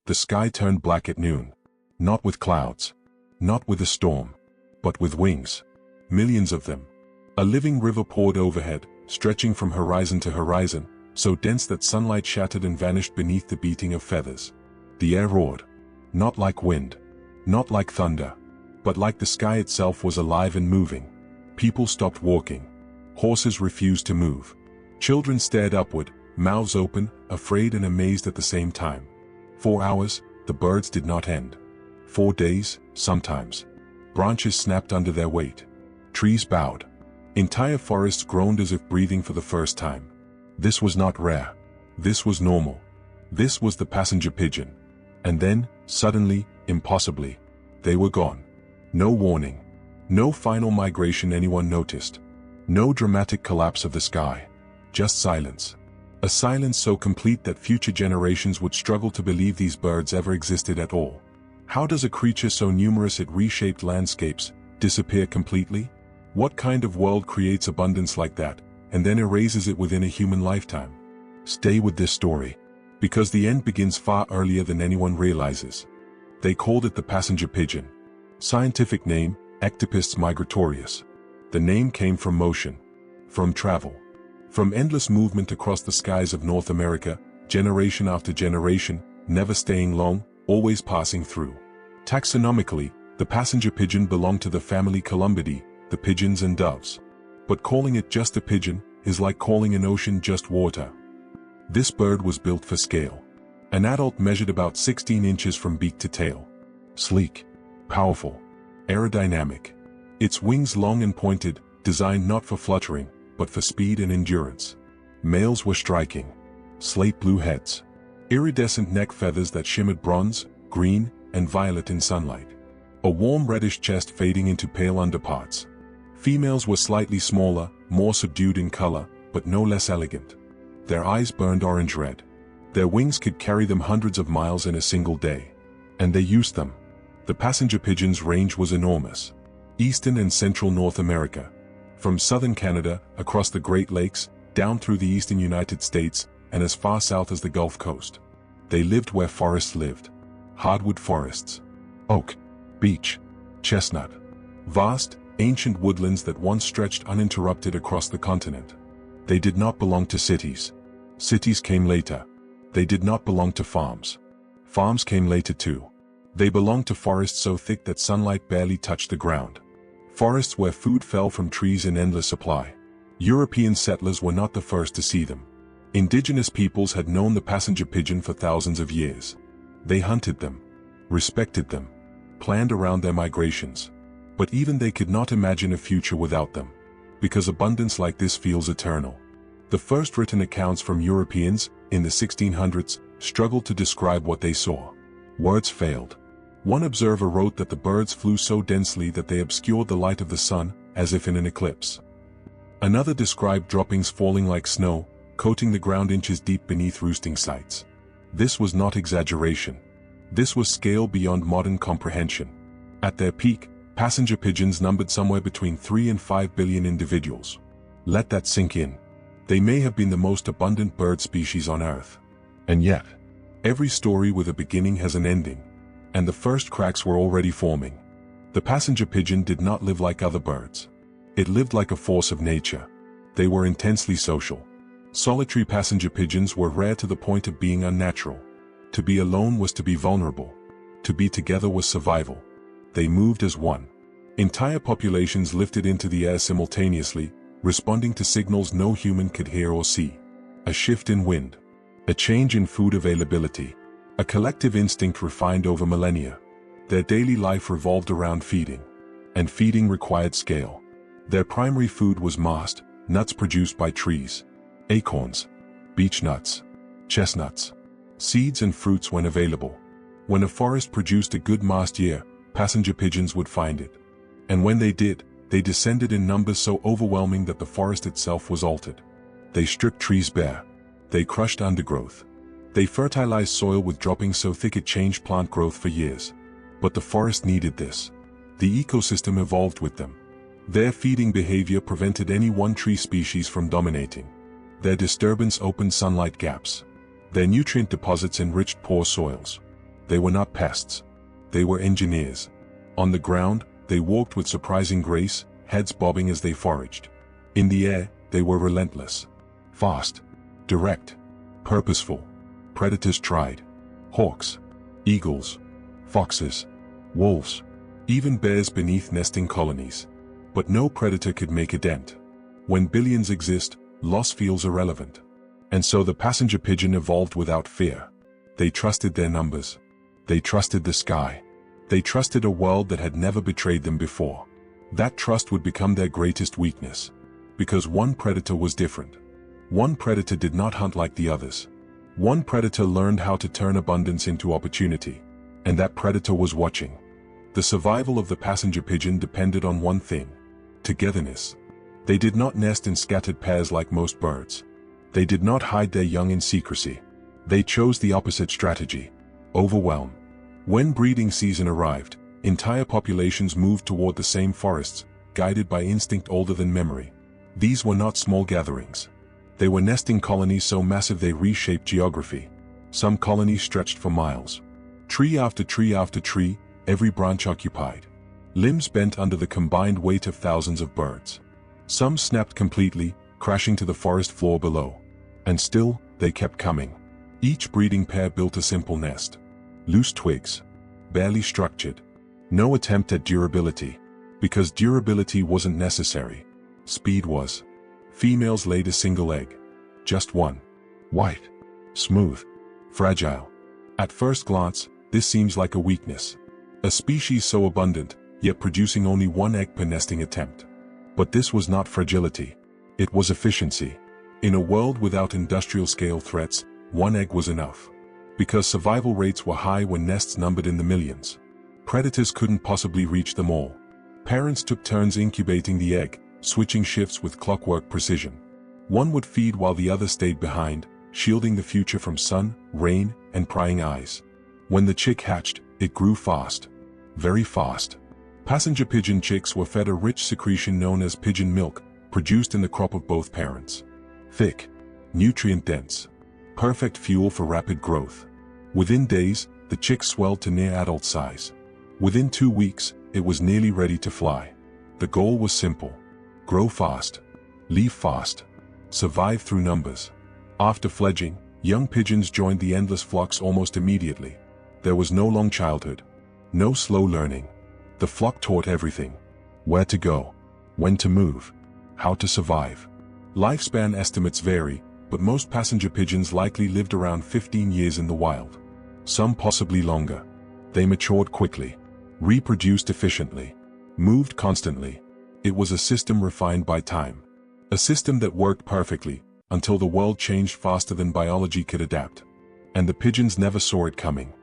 The sky turned black at noon. Not with clouds. Not with a storm. But with wings. Millions of them. A living river poured overhead, stretching from horizon to horizon, so dense that sunlight shattered and vanished beneath the beating of feathers. The air roared. Not like wind. Not like thunder. But like the sky itself was alive and moving. People stopped walking. Horses refused to move. Children stared upward, mouths open, afraid and amazed at the same time. 4 hours, the birds did not end. 4 days, sometimes. Branches snapped under their weight. Trees bowed. Entire forests groaned as if breathing for the first time. This was not rare. This was normal. This was the passenger pigeon. And then, suddenly, impossibly, they were gone. No warning. No final migration anyone noticed. No dramatic collapse of the sky. Just silence. A silence so complete that future generations would struggle to believe these birds ever existed at all. How does a creature so numerous it reshaped landscapes disappear completely? What kind of world creates abundance like that, and then erases it within a human lifetime? Stay with this story, because the end begins far earlier than anyone realizes. They called it the passenger pigeon. Scientific name, Ectopus migratorius. The name came from motion, from travel, from endless movement across the skies of North America, generation after generation, never staying long, always passing through. Taxonomically, the passenger pigeon belonged to the family Columbidae, the pigeons and doves. But calling it just a pigeon is like calling an ocean just water. This bird was built for scale. An adult measured about 16 inches from beak to tail. Sleek, powerful, aerodynamic. Its wings long and pointed, designed not for fluttering, but for speed and endurance. Males were striking. Slate blue heads. Iridescent neck feathers that shimmered bronze, green, and violet in sunlight. A warm reddish chest fading into pale underparts. Females were slightly smaller, more subdued in color, but no less elegant. Their eyes burned orange-red. Their wings could carry them hundreds of miles in a single day. And they used them. The passenger pigeon's range was enormous. Eastern and central North America. From southern Canada, across the Great Lakes, down through the eastern United States, and as far south as the Gulf Coast. They lived where forests lived. Hardwood forests. Oak, beech, chestnut. Vast, ancient woodlands that once stretched uninterrupted across the continent. They did not belong to cities. Cities came later. They did not belong to farms. Farms came later too. They belonged to forests so thick that sunlight barely touched the ground. Forests where food fell from trees in endless supply. European settlers were not the first to see them. Indigenous peoples had known the passenger pigeon for thousands of years. They hunted them, respected them, planned around their migrations. But even they could not imagine a future without them, because abundance like this feels eternal. The first written accounts from Europeans, in the 1600s, struggled to describe what they saw. Words failed. One observer wrote that the birds flew so densely that they obscured the light of the sun, as if in an eclipse. Another described droppings falling like snow, coating the ground inches deep beneath roosting sites. This was not exaggeration. This was scale beyond modern comprehension. At their peak, passenger pigeons numbered somewhere between 3 and 5 billion individuals. Let that sink in. They may have been the most abundant bird species on Earth. And yet, every story with a beginning has an ending. And the first cracks were already forming. The passenger pigeon did not live like other birds. It lived like a force of nature. They were intensely social. Solitary passenger pigeons were rare to the point of being unnatural. To be alone was to be vulnerable. To be together was survival. They moved as one. Entire populations lifted into the air simultaneously, responding to signals no human could hear or see. A shift in wind. A change in food availability. A collective instinct refined over millennia. Their daily life revolved around feeding. And feeding required scale. Their primary food was mast, nuts produced by trees. Acorns. Beech nuts. Chestnuts. Seeds and fruits when available. When a forest produced a good mast year, passenger pigeons would find it. And when they did, they descended in numbers so overwhelming that the forest itself was altered. They stripped trees bare. They crushed undergrowth. They fertilized soil with droppings so thick it changed plant growth for years. But the forest needed this. The ecosystem evolved with them. Their feeding behavior prevented any one tree species from dominating. Their disturbance opened sunlight gaps. Their nutrient deposits enriched poor soils. They were not pests. They were engineers. On the ground, they walked with surprising grace, heads bobbing as they foraged. In the air, they were relentless. Fast. Direct. Purposeful. Predators tried. Hawks. Eagles. Foxes. Wolves. Even bears beneath nesting colonies. But no predator could make a dent. When billions exist, loss feels irrelevant. And so the passenger pigeon evolved without fear. They trusted their numbers. They trusted the sky. They trusted a world that had never betrayed them before. That trust would become their greatest weakness. Because one predator was different. One predator did not hunt like the others. One predator learned how to turn abundance into opportunity. And that predator was watching. The survival of the passenger pigeon depended on one thing: togetherness. They did not nest in scattered pairs like most birds. They did not hide their young in secrecy. They chose the opposite strategy: overwhelm. When breeding season arrived, entire populations moved toward the same forests, guided by instinct older than memory. These were not small gatherings. They were nesting colonies so massive they reshaped geography. Some colonies stretched for miles. Tree after tree after tree, every branch occupied. Limbs bent under the combined weight of thousands of birds. Some snapped completely, crashing to the forest floor below. And still, they kept coming. Each breeding pair built a simple nest. Loose twigs. Barely structured. No attempt at durability. Because durability wasn't necessary. Speed was. Females laid a single egg. Just one. White. Smooth. Fragile. At first glance, this seems like a weakness. A species so abundant, yet producing only one egg per nesting attempt. But this was not fragility. It was efficiency. In a world without industrial-scale threats, one egg was enough. Because survival rates were high when nests numbered in the millions. Predators couldn't possibly reach them all. Parents took turns incubating the egg, switching shifts with clockwork precision. One would feed while the other stayed behind, shielding the future from sun, rain, and prying eyes. When the chick hatched, it grew fast. Very fast. Passenger pigeon chicks were fed a rich secretion known as pigeon milk, produced in the crop of both parents. Thick. Nutrient-dense. Perfect fuel for rapid growth. Within days, the chick swelled to near adult size. Within 2 weeks, it was nearly ready to fly. The goal was simple. Grow fast. Leave fast. Survive through numbers. After fledging, young pigeons joined the endless flocks almost immediately. There was no long childhood. No slow learning. The flock taught everything. Where to go. When to move. How to survive. Lifespan estimates vary, but most passenger pigeons likely lived around 15 years in the wild. Some possibly longer. They matured quickly. Reproduced efficiently. Moved constantly. It was a system refined by time. A system that worked perfectly, until the world changed faster than biology could adapt. And the pigeons never saw it coming.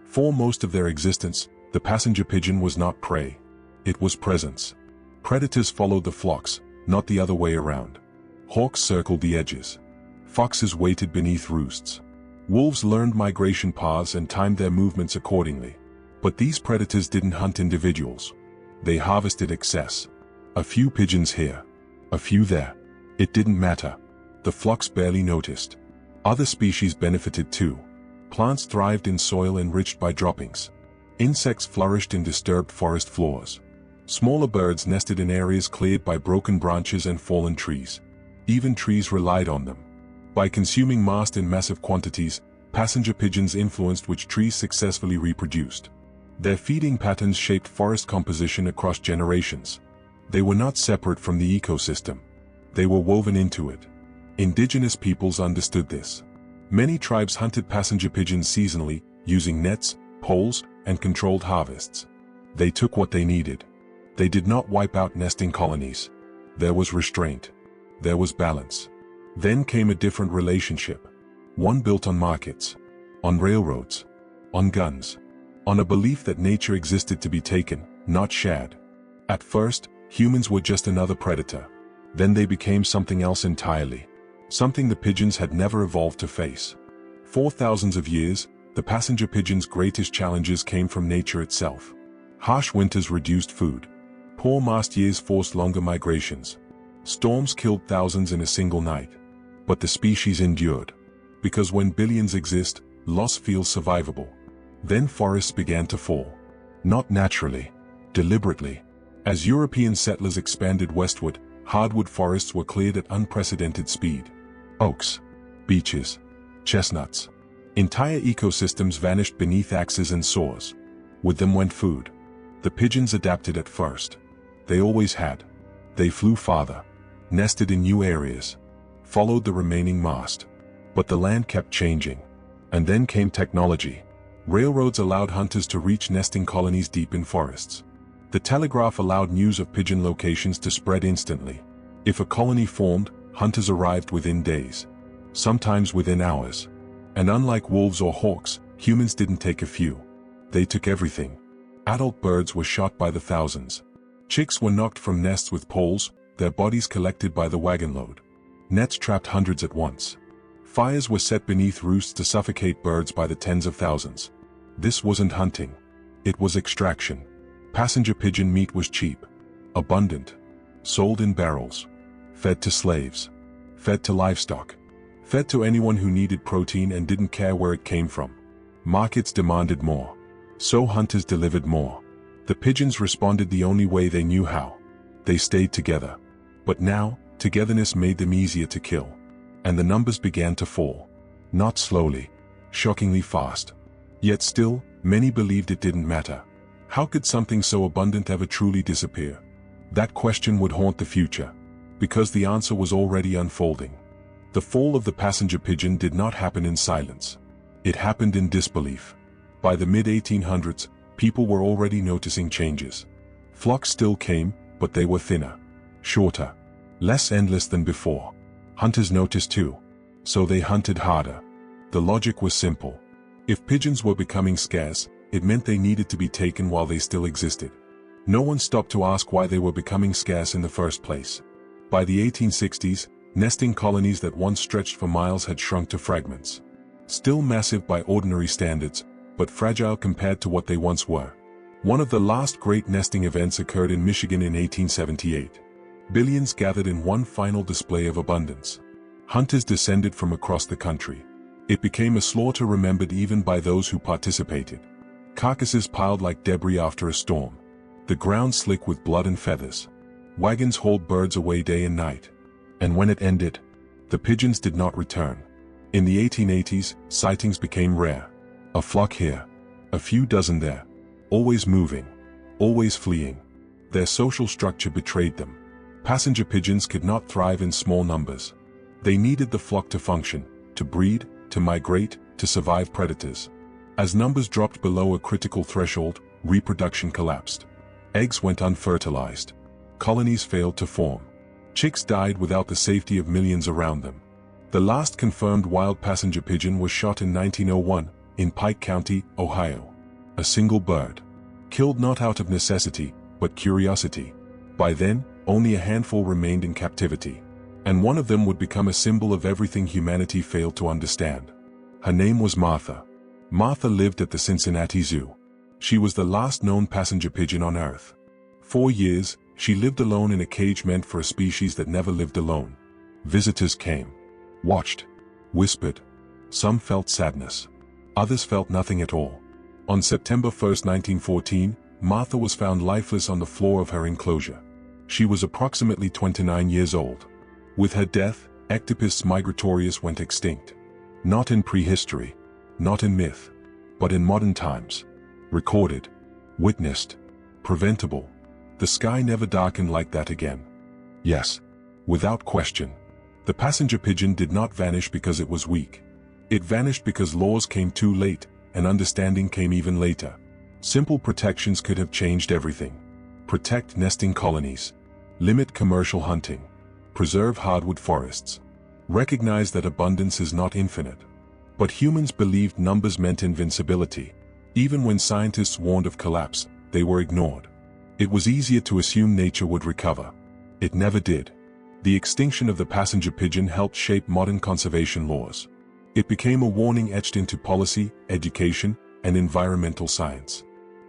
For most of their existence, the passenger pigeon was not prey. It was presence. Predators followed the flocks, not the other way around. Hawks circled the edges. Foxes waited beneath roosts. Wolves learned migration paths and timed their movements accordingly. But these predators didn't hunt individuals. They harvested excess. A few pigeons here. A few there. It didn't matter. The flocks barely noticed. Other species benefited too. Plants thrived in soil enriched by droppings. Insects flourished in disturbed forest floors. Smaller birds nested in areas cleared by broken branches and fallen trees. Even trees relied on them. By consuming mast in massive quantities, passenger pigeons influenced which trees successfully reproduced. Their feeding patterns shaped forest composition across generations. They were not separate from the ecosystem. They were woven into it. Indigenous peoples understood this. Many tribes hunted passenger pigeons seasonally, using nets, poles, and controlled harvests. They took what they needed. They did not wipe out nesting colonies. There was restraint. There was balance. Then came a different relationship. One built on markets, on railroads, on guns, on a belief that nature existed to be taken, not shared. At first, humans were just another predator. Then they became something else entirely. Something the pigeons had never evolved to face. For thousands of years, the passenger pigeon's greatest challenges came from nature itself. Harsh winters reduced food. Poor mast years forced longer migrations. Storms killed thousands in a single night. But the species endured. Because when billions exist, loss feels survivable. Then forests began to fall. Not naturally, deliberately. As European settlers expanded westward, hardwood forests were cleared at unprecedented speed. Oaks, beeches, chestnuts. Entire ecosystems vanished beneath axes and saws. With them went food. The pigeons adapted at first. They always had. They flew farther, nested in new areas, followed the remaining mast. But the land kept changing. And then came technology. Railroads allowed hunters to reach nesting colonies deep in forests. The telegraph allowed news of pigeon locations to spread instantly. If a colony formed, hunters arrived within days, sometimes within hours. And unlike wolves or hawks, humans didn't take a few. They took everything. Adult birds were shot by the thousands. Chicks were knocked from nests with poles, their bodies collected by the wagon load. Nets trapped hundreds at once. Fires were set beneath roosts to suffocate birds by the tens of thousands. This wasn't hunting. It was extraction. Passenger pigeon meat was cheap, abundant, sold in barrels, fed to slaves, fed to livestock, fed to anyone who needed protein and didn't care where it came from. Markets demanded more, so hunters delivered more. The pigeons responded the only way they knew how. They stayed together. But now, togetherness made them easier to kill. And the numbers began to fall. Not slowly, shockingly fast. Yet still, many believed it didn't matter. How could something so abundant ever truly disappear? That question would haunt the future, because the answer was already unfolding. The fall of the passenger pigeon did not happen in silence. It happened in disbelief. By the mid-1800s, people were already noticing changes. Flocks still came, but they were thinner, shorter, less endless than before. Hunters noticed too, so they hunted harder. The logic was simple. If pigeons were becoming scarce, it meant they needed to be taken while they still existed. No one stopped to ask why they were becoming scarce in the first place. By the 1860s, nesting colonies that once stretched for miles had shrunk to fragments. Still massive by ordinary standards, but fragile compared to what they once were. One of the last great nesting events occurred in Michigan in 1878. Billions gathered in one final display of abundance. Hunters descended from across the country. It became a slaughter remembered even by those who participated. Carcasses piled like debris after a storm. The ground slick with blood and feathers. Wagons hauled birds away day and night. And when it ended, the pigeons did not return. In the 1880s, sightings became rare. A flock here, a few dozen there. Always moving, always fleeing. Their social structure betrayed them. Passenger pigeons could not thrive in small numbers. They needed the flock to function, to breed, to migrate, to survive predators. As numbers dropped below a critical threshold, reproduction collapsed. Eggs went unfertilized. Colonies failed to form. Chicks died without the safety of millions around them. The last confirmed wild passenger pigeon was shot in 1901 in Pike County, Ohio. A single bird. Killed not out of necessity, but curiosity. By then, only a handful remained in captivity. And one of them would become a symbol of everything humanity failed to understand. Her name was Martha. Martha lived at the Cincinnati Zoo. She was the last known passenger pigeon on Earth. 4 years, she lived alone in a cage meant for a species that never lived alone. Visitors came, watched, whispered. Some felt sadness. Others felt nothing at all. On September 1, 1914, Martha was found lifeless on the floor of her enclosure. She was approximately 29 years old. With her death, Ectopus migratorius went extinct. Not in prehistory, not in myth, but in modern times. Recorded, witnessed, preventable. The sky never darkened like that again. Yes, without question. The passenger pigeon did not vanish because it was weak. It vanished because laws came too late, and understanding came even later. Simple protections could have changed everything. Protect nesting colonies. Limit commercial hunting. Preserve hardwood forests. Recognize that abundance is not infinite. But humans believed numbers meant invincibility. Even when scientists warned of collapse, they were ignored. It was easier to assume nature would recover. It never did. The extinction of the passenger pigeon helped shape modern conservation laws. It became a warning etched into policy, education, and environmental science.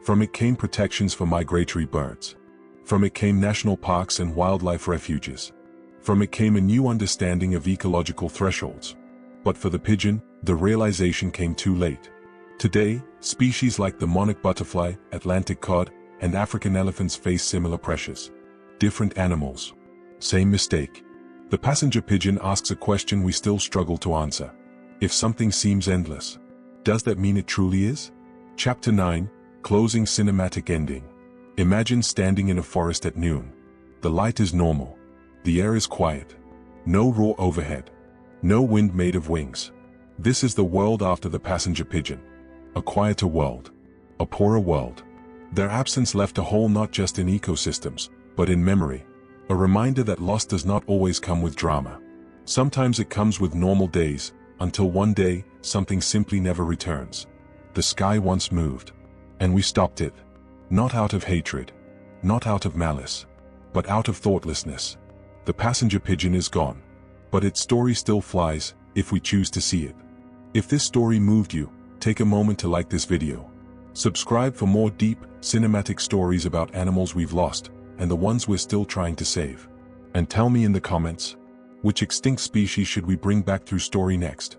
From it came protections for migratory birds. From it came national parks and wildlife refuges. From it came a new understanding of ecological thresholds. But for the pigeon, the realization came too late. Today, species like the monarch butterfly, Atlantic cod, and African elephants face similar pressures. Different animals. Same mistake. The passenger pigeon asks a question we still struggle to answer. If something seems endless, does that mean it truly is? Chapter 9, Closing Cinematic Ending. Imagine standing in a forest at noon. The light is normal. The air is quiet. No roar overhead. No wind made of wings. This is the world after the passenger pigeon. A quieter world. A poorer world. Their absence left a hole not just in ecosystems, but in memory. A reminder that loss does not always come with drama. Sometimes it comes with normal days, until one day, something simply never returns. The sky once moved. And we stopped it. Not out of hatred. Not out of malice. But out of thoughtlessness. The passenger pigeon is gone. But its story still flies, if we choose to see it. If this story moved you, take a moment to like this video. Subscribe for more deep, cinematic stories about animals we've lost, and the ones we're still trying to save. And tell me in the comments, which extinct species should we bring back through story next?